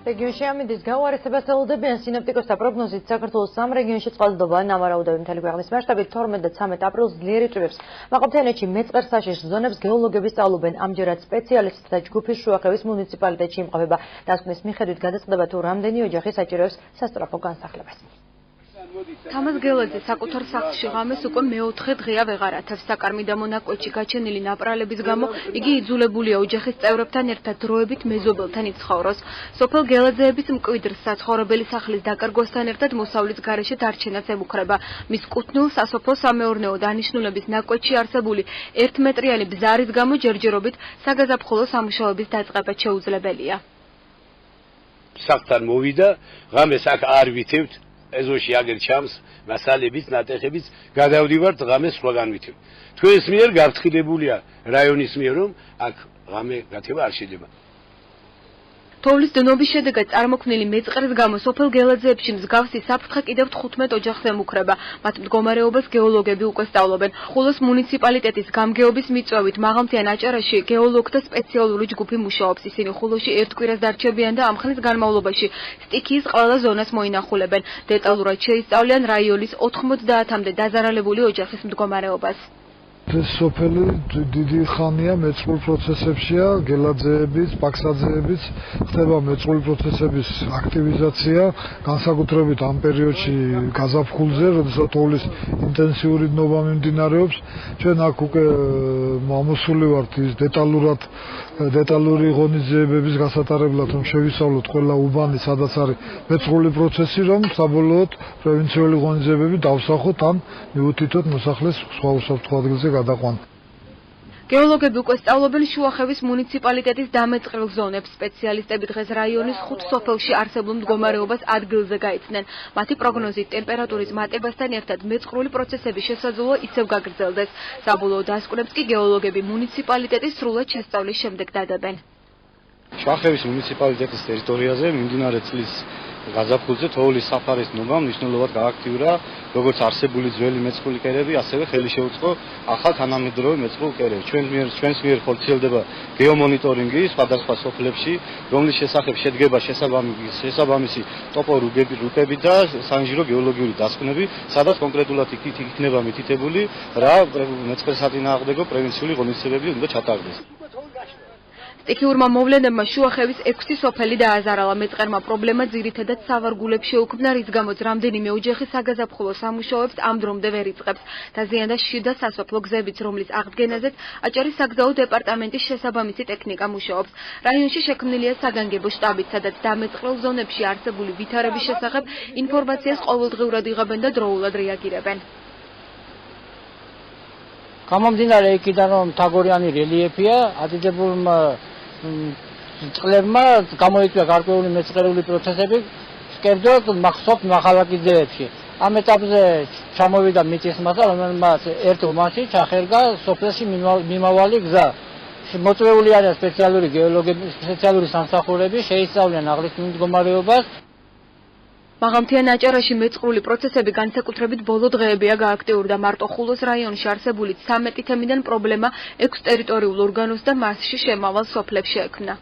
რეგიონში ამინდის გაუარესებას ელოდებიან სინოპტიკოსთა პროგნოზით საქართველოს 3 რეგიონში წყალდიდობა ნავარაუდევი მთელი ქვეყნის მასშტაბით 12 და 13 აპრილს ძლიერი წვიმებს. მაყურებელთაინეთში მეწყერ საშიშ ზონებს გეოლოგები სწავლობენ. ამჯერად სპეციალისტთა ჯგუფი შუახევის მუნიციპალიტეტში იმყოფება. დასკვნის მიხედვით გადაწყდება თუ რამდენი ოჯახი საჭიროებს სასწრაფო განსახლებას. თამაზ გელაძე საკუთარ სახლში ღამეს უკვე მეოთხე დღეა ვეღარ ათევს. საკარმიდამო მონაკვეთში გაჩენილი ნაპრალების გამო იგი იძულებულია ოჯახის წევრებთან ერთად დროებით მეზობელთან იცხოვროს. სოფელ გელაძეების მკვიდრ საცხოვრებელი სახლის დაკარგვასთან ერთად მოსავლის გარეშე დარჩენაც ემუქრება. მის კუთვნილ სასოფლო-სამეურნეო დანიშნულების ნაკვეთში არსებული 1 მეტრიანი ბზარის გამო ჯერჯერობით საგაზაფხულო სამუშაოების დაწყება შეუძლებელია. სახლთან მოვიდა, ღამეს აქ არ ვითევთ. ეზოში აგერ ჩამს მასალებით, ნატეხებით გადავდივართ ღამეს სხვაგან ვითევ. თქვენს მიერ გაფრთხილებულია რაიონის მიერ, რომ აქ ღამე გათევა არ შეიძლება. თოვლის დნობის შედეგად წარმოქმნილი მეწყერის გამო სოფელ გელაძეებში მსგავსი საფრთხე კიდევ 15 ოჯახს ემუქრება. მათ მდგომარეობას გეოლოგები უკვე სწავლობენ. ხულოს მუნიციპალიტეტის გამგეობის მიწვევით მაღალმთიან აჭარაში გეოლოგთა სპეციალური ჯგუფი მუშაობს. ისინი ხულოში ერთ კვირას დარჩებიან და ამ ხნის განმავლობაში სტიქიის ყველა ზონას მოინახულებენ. დეტალურად შეისწავლიან რაიონის 90-მდე დაზარალებული ოჯახის მდგომარეობას. სოფელი დიდი ხანია მეწყრულ პროცესებშია, გელაძეების, პაქსაძეების ხდება მეწყრული პროცესების აქტივიზაცია, განსაკუთრებით ამ პერიოდში გაზაფხულზე, როდესაც თოვლის ინტენსიური დნობა მიმდინარეობს. ჩვენ აქ უკვე ამოსული ვართ ის დეტალური ღონისძიებების გასატარებლად, რომ შევისწავლოთ ყველა უბანი, სადაც არის მეწყრული პროცესი, რომ საბოლოოდ პროვინციული ღონისძიებები დავსახოთ ან მიუთითოთ მოსახლეს სხვა უსაფრთხო ადგილზე გადაყვან. გეოლოგები უკვე სწავლობენ შუახევის მუნიციპალიტეტის დამეწყრილ ზონებს. სპეციალისტები დღეს რაიონის 5 სოფელში არსებულ მდგომარეობას ადგილზე გაიცნენ. მათი პროგნოზით ტემპერატურის მატებასთან ერთად მეწყრული პროცესების შესაძლოა ისევ გაგრძელდეს. საბოლოო დასკვნებს კი გეოლოგები მუნიციპალიტეტის სრულად შესწავლის შემდეგ დადებენ. შუახევის მუნიციპალიტეტის ტერიტორიაზე მიმდინარე წლის გაზაფხულზე თოვლის საფარის დნობა მნიშვნელოვნად გააქტიურა, როგორც არსებული ძველი მეწყრული კერები, ასევე ხელი შეუწყო ახალ თანამედროვე მეწყრულ კერებს. ჩვენს მიერ ხორციელდება გეომონიტორინგი სხვადასხვა სოფლებში, რომლის შესახებ შედგება შესაბამისი ტოპორუპები და საინჟინრო გეოლოგიური დასკვნები, სადაც კონკრეტულად იქნება მითითებული, რა მეწყერსაწინააღმდეგო პრევენციული ღონისძიებები უნდა ჩატარდეს. სტიქიურმა მოვლენებმა შუახევის 6 სოფელი დააზარალა. მეწყერმა პრობლემა ძირითადად სავარგულებს შეუქმნა, რის გამოც რამდენიმე ოჯახი საგაზაფხულო სამუშაოებს ამ დრომდე ვერ იწყებს. დაზიანდა შიდა სასოფლო გზებიც, რომლის აღდგენაზეც აჭარის საგზაო დეპარტამენტის შესაბამისი ტექნიკა მუშაობს. რაიონში შექმნილია საგანგებო შტაბიც, სადაც დამეწყრილ ზონებში არსებული ვითარების შესახებ ინფორმაციას ყოველდღიურად იღებენ და დროულად რეაგირებენ. გამომდინარე იქიდან, რომ მთაგორიანი რელიეფია, ადიდებულმა წყლებმა გამოიწვია გარკვეული მეწყრული პროცესები, სკერდოდ მახსოვს მახალაკიძეებში. ამ ეტაპზე ჩამოვიდა მიწის მასა, რომელმაც ერთ ომანში ჩახერგა სოფელში მიმავალი გზა. მოწვეული არიან სპეციალური გეოლოგები, სპეციალური სამსახურები, შეისწავლიან აღნიშნულ მდგომარეობას. მაღალმთიან აჭარაში მეწყრული პროცესები განსაკუთრებით ბოლო დღეებია გააქტიურდა. მარტო ხულოს რაიონში არსებული 13 თემიდან პრობლემა 6 ტერიტორიულ ორგანოს და მასში შემავალ სოფლებს შეექმნა.